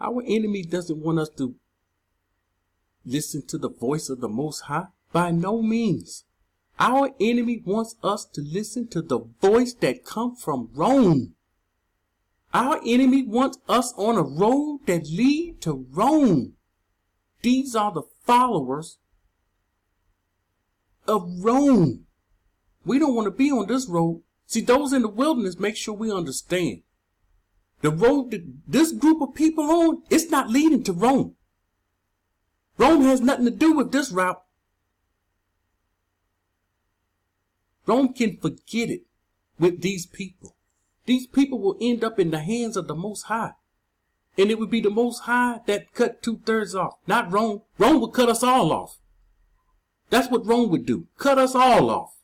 Our enemy doesn't want us to listen to the voice of the Most High. By no means. Our enemy wants us to listen to the voice that comes from Rome. Our enemy wants us on a road that leads to Rome. These are the followers of Rome. We don't want to be on this road. See, those in the wilderness, make sure we understand. The road that this group of people on, it's not leading to Rome. Rome has nothing to do with this route. Rome can forget it with these people. These people will end up in the hands of the Most High. And it would be the Most High that cut 2/3 off, not Rome. Rome would cut us all off. That's what Rome would do. Cut us all off.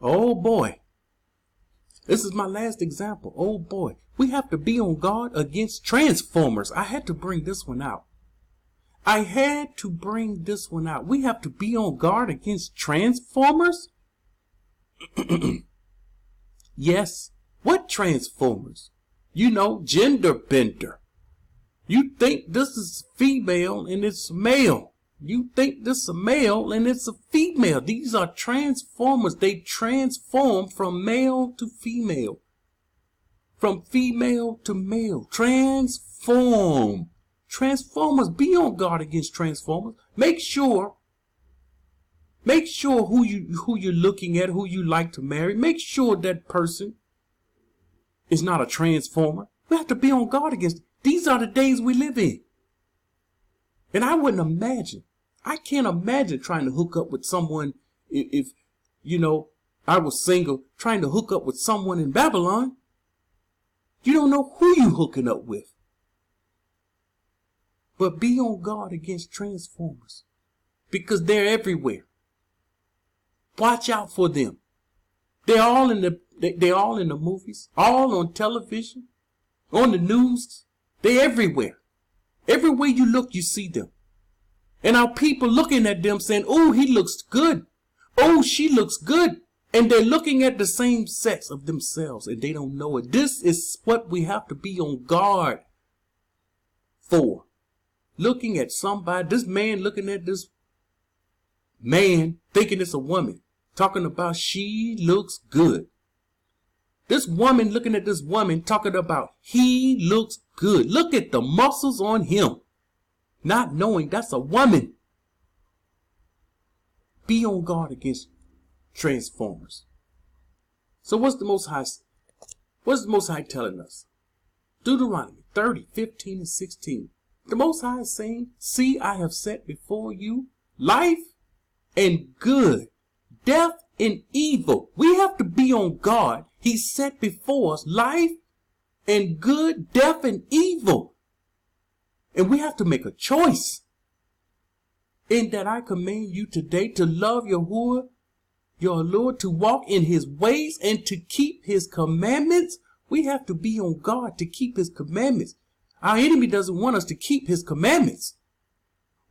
Oh boy. This is my last example. Oh boy. We have to be on guard against transformers. I had to bring this one out. We have to be on guard against transformers? Yes. What transformers? You know, gender bender. You think this is female and it's male. You think this is a male and it's a female. These are transformers. They transform from male to female. From female to male. Transform. Transformers. Be on guard against transformers. Make sure who you're looking at, who you like to marry. Make sure that person is not a transformer. We have to be on guard against it. These are the days we live in. And I can't imagine trying to hook up with someone if I was single, trying to hook up with someone in Babylon. You don't know who you hooking up with. But be on guard against transformers because they're everywhere. Watch out for them. They're all in the movies, all on television, on the news. They're everywhere. Everywhere you look, you see them. And our people looking at them saying, oh, he looks good. Oh, she looks good. And they're looking at the same sex of themselves and they don't know it. This is what we have to be on guard for. Looking at somebody, this man looking at this man thinking it's a woman. Talking about she looks good. This woman looking at this woman talking about he looks good. Look at the muscles on him. Not knowing that's a woman. Be on guard against transformers. So what's the Most High telling us? Deuteronomy 30:15-16. The Most High is saying, see, I have set before you life and good, death and evil. We have to be on guard. He set before us life and good, death and evil. And we have to make a choice. In that I command you today to love Yahuwah, your Lord, to walk in his ways and to keep his commandments. We have to be on guard to keep his commandments. Our enemy doesn't want us to keep his commandments.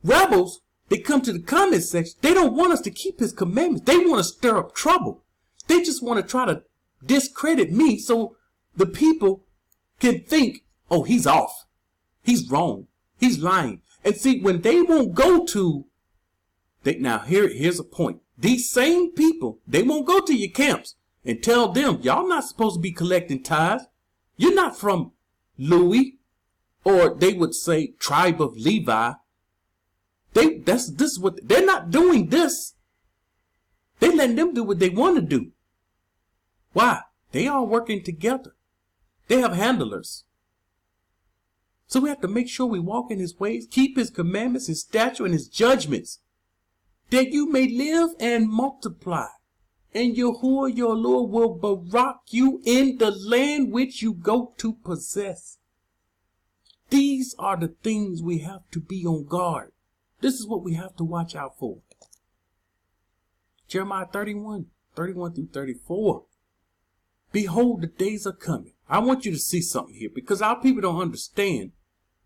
Rebels, they come to the comment section. They don't want us to keep his commandments. They want to stir up trouble. They just want to try to discredit me so the people can think, oh, he's off. He's wrong. He's lying. And see, when they won't go to, now here's a point. These same people, they won't go to your camps and tell them, y'all not supposed to be collecting tithes. You're not from Louis, or they would say tribe of Levi. This is what they're not doing. This, they letting them do what they want to do. Why? They are working together. They have handlers. So we have to make sure we walk in his ways, keep his commandments, his statutes, and his judgments, that you may live and multiply. And Yahuwah, your Lord, will barak you in the land which you go to possess. These are the things we have to be on guard. This is what we have to watch out for. Jeremiah 31:31-34. Behold, the days are coming. I want you to see something here because our people don't understand.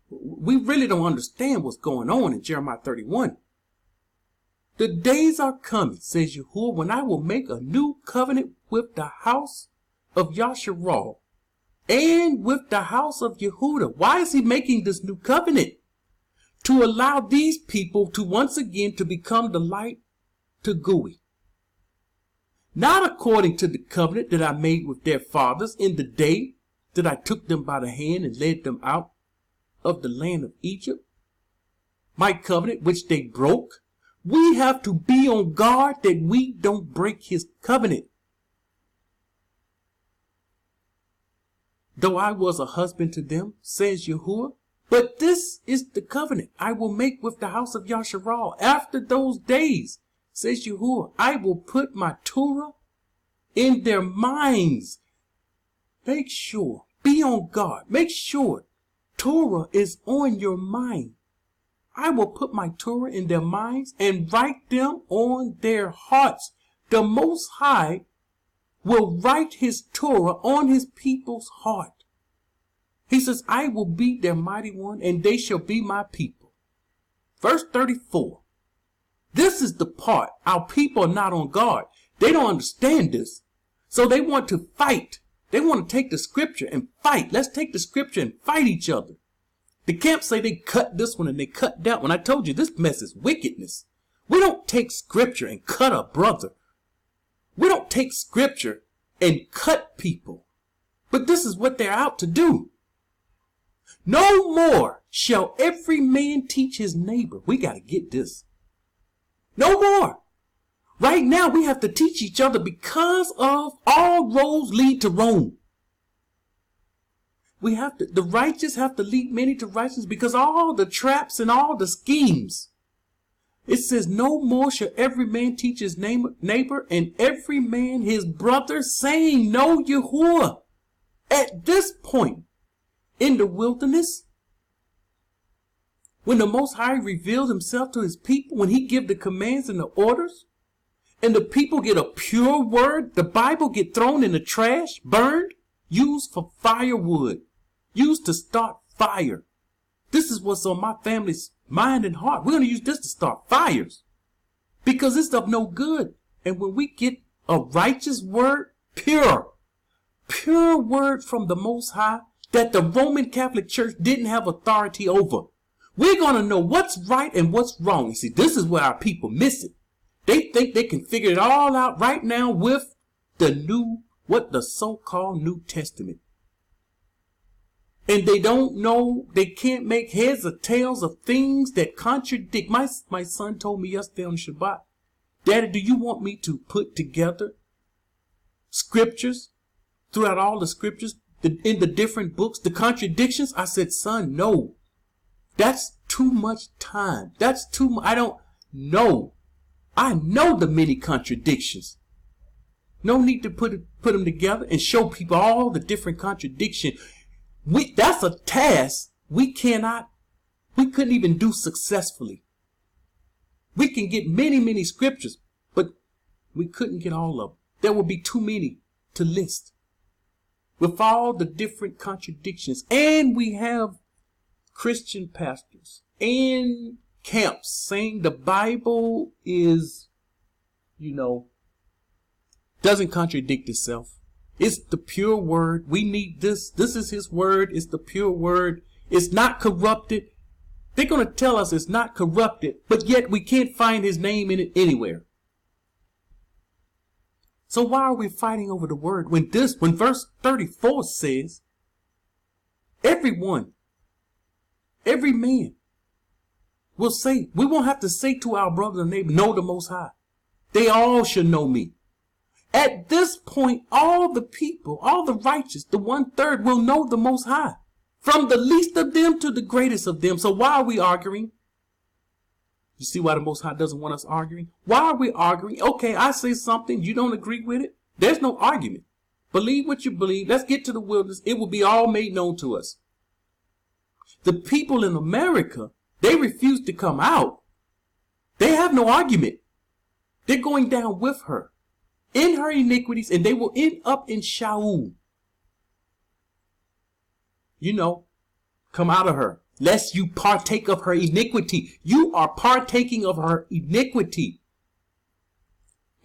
We really don't understand what's going on in Jeremiah 31. The days are coming, says Yahuwah, when I will make a new covenant with the house of Yasharal and with the house of Yehuda. Why is he making this new covenant? To allow these people to once again to become the light to Gui. Not according to the covenant that I made with their fathers in the day that I took them by the hand and led them out of the land of Egypt. My covenant which they broke. We have to be on guard that we don't break his covenant. Though I was a husband to them, says Yahuwah, but this is the covenant I will make with the house of Yasharal. After those days, says Yahuwah, I will put my Torah in their minds. Make sure, be on guard. Make sure Torah is on your mind. I will put my Torah in their minds and write them on their hearts. The Most High will write his Torah on his people's heart. He says, I will be their mighty one, and they shall be my people. Verse 34. This is the part our people are not on guard. They don't understand this. So they want to fight. They want to take the scripture and fight. Let's take the scripture and fight each other. The camps say they cut this one and they cut that one. I told you this mess is wickedness. We don't take scripture and cut a brother. We don't take scripture and cut people. But this is what they're out to do. No more shall every man teach his neighbor. We got to get this. No more. Right now we have to teach each other because of all roads lead to Rome. The righteous have to lead many to righteousness because all the traps and all the schemes. It says, no more shall every man teach his neighbor and every man his brother, saying, know Yahuwah. At this point in the wilderness, when the Most High revealed himself to his people, when he give the commands and the orders, and the people get a pure word, the Bible get thrown in the trash, burned, used for firewood, used to start fire. This is what's on my family's mind and heart. We're going to use this to start fires because it's of no good. And when we get a righteous word, pure word from the Most High that the Roman Catholic Church didn't have authority over, we're going to know what's right and what's wrong. You see, this is where our people miss it. They think they can figure it all out right now with the so-called New Testament. And they don't know, they can't make heads or tails of things that contradict. My son told me yesterday on Shabbat, Daddy, do you want me to put together scriptures throughout all the scriptures in the different books, the contradictions? I said, son, no. That's too much time. That's too much. I don't know. I know the many contradictions. No need to put them together and show people all the different contradictions. That's a task we couldn't even do successfully. We can get many scriptures, but we couldn't get all of them. There would be too many to list with all the different contradictions. And we have Christian pastors and camps saying the Bible is, doesn't contradict itself. It's the pure word. We need this. This is his word. It's the pure word. It's not corrupted. They're going to tell us it's not corrupted, but yet we can't find his name in it anywhere. So why are we fighting over the word when verse 34 says, every man will say, we won't have to say to our brother and neighbor, know the Most High. They all should know me. At this point, all the people, all the righteous, the 1/3 will know the Most High. From the least of them to the greatest of them. So why are we arguing? You see why the Most High doesn't want us arguing? Why are we arguing? Okay, I say something, you don't agree with it. There's no argument. Believe what you believe. Let's get to the wilderness. It will be all made known to us. The people in America, they refuse to come out. They have no argument. They're going down with her in her iniquities, and they will end up in Shaul. Come out of her, lest you partake of her iniquity. You are partaking of her iniquity.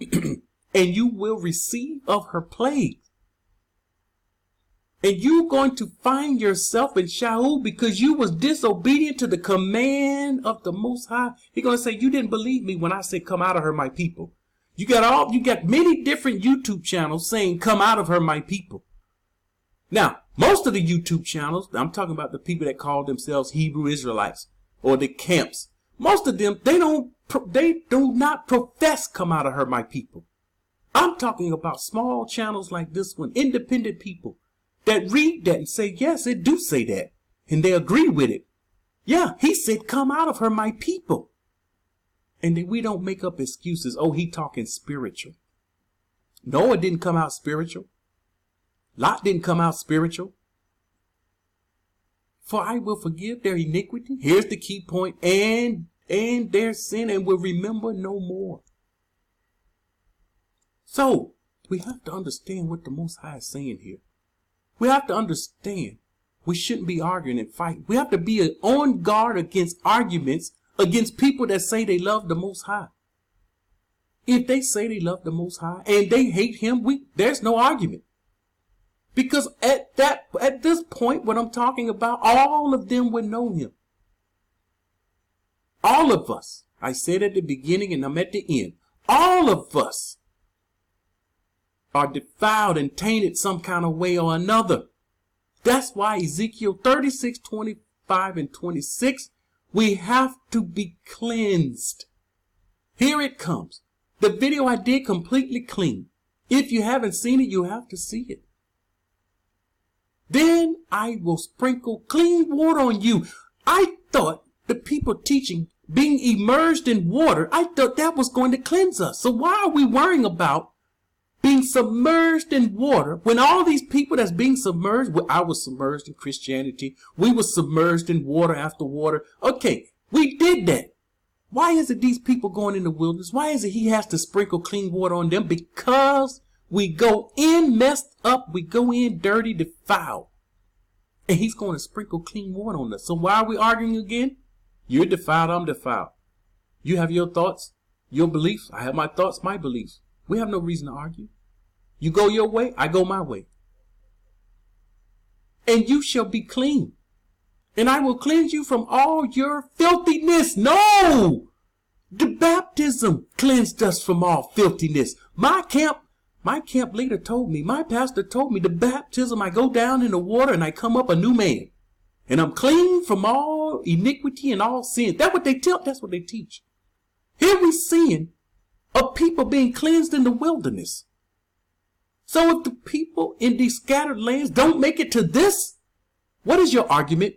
And you will receive of her plague. And you're going to find yourself in Shaul because you was disobedient to the command of the Most High. He's going to say, you didn't believe me when I said, come out of her, my people. You got many different YouTube channels saying, come out of her, my people. Now, most of the YouTube channels, I'm talking about the people that call themselves Hebrew Israelites or the camps. Most of them, they do not profess come out of her, my people. I'm talking about small channels like this one, independent people that read that and say, yes, it do say that. And they agree with it. Yeah, he said, come out of her, my people. And then we don't make up excuses. Oh, he talking spiritual. Noah didn't come out spiritual. Lot didn't come out spiritual. For I will forgive their iniquity. Here's the key point. And their sin, and will remember no more. So we have to understand what the Most High is saying here. We have to understand we shouldn't be arguing and fighting. We have to be on guard against arguments against people that say they love the Most High. If they say they love the Most High and they hate him, there's no argument. Because at this point, what I'm talking about, all of them would know him. All of us. I said at the beginning and I'm at the end. All of us are defiled and tainted some kind of way or another. That's why Ezekiel 36, 25 and 26, we have to be cleansed. Here it comes. The video I did completely clean. If you haven't seen it, you have to see it. Then I will sprinkle clean water on you. I thought the people teaching being immersed in water, I thought that was going to cleanse us. So why are we worrying about being submerged in water when all these people that's being submerged, well, I was submerged in Christianity. We were submerged in water after water. Okay, we did that. Why is it these people going in the wilderness? Why is it he has to sprinkle clean water on them? Because we go in messed up. We go in dirty, defiled. And he's going to sprinkle clean water on us. So why are we arguing again? You're defiled, I'm defiled. You have your thoughts, your beliefs. I have my thoughts, my beliefs. We have no reason to argue. You go your way, I go my way. And you shall be clean. And I will cleanse you from all your filthiness. No! The baptism cleansed us from all filthiness. My camp leader told me, my pastor told me, the baptism, I go down in the water and I come up a new man. And I'm clean from all iniquity and all sin. That's what they teach. Here we seeing of people being cleansed in the wilderness. So if the people in these scattered lands don't make it to this, what is your argument?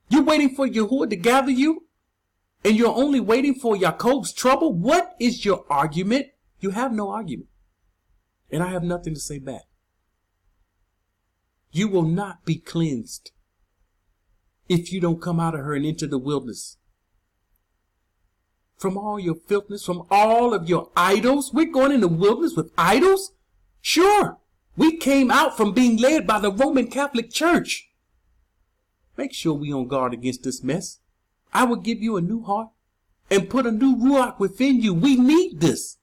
You're waiting for Yahuwah to gather you? And you're only waiting for Jacob's trouble? What is your argument? You have no argument. And I have nothing to say back. You will not be cleansed if you don't come out of her and into the wilderness. From all your filthiness, from all of your idols. We're going in the wilderness with idols? Sure. We came out from being led by the Roman Catholic Church. Make sure we on guard against this mess. I will give you a new heart and put a new ruach within you. We need this.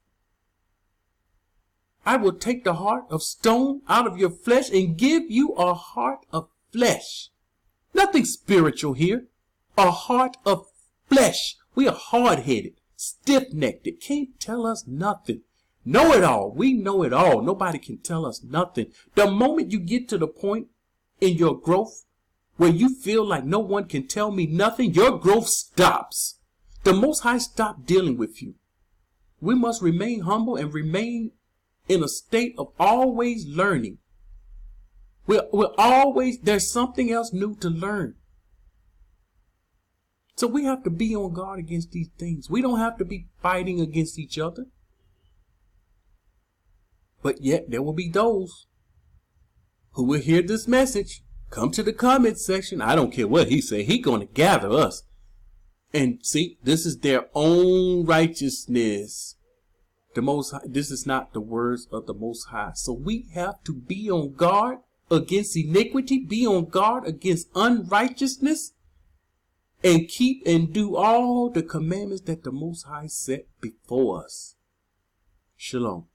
I will take the heart of stone out of your flesh and give you a heart of flesh. Nothing spiritual here. A heart of flesh. We are hard-headed, stiff-necked. It can't tell us nothing. Know it all. We know it all. Nobody can tell us nothing. The moment you get to the point in your growth where you feel like no one can tell me nothing, your growth stops. The Most High stopped dealing with you. We must remain humble and remain in a state of always learning. We're always, there's something else new to learn. So we have to be on guard against these things. We don't have to be fighting against each other. But yet there will be those who will hear this message, come to the comment section. I don't care what he say. He's going to gather us. And see, this is their own righteousness. The Most High, this is not the words of the Most High. So we have to be on guard against iniquity, be on guard against unrighteousness, and keep and do all the commandments that the Most High set before us. Shalom.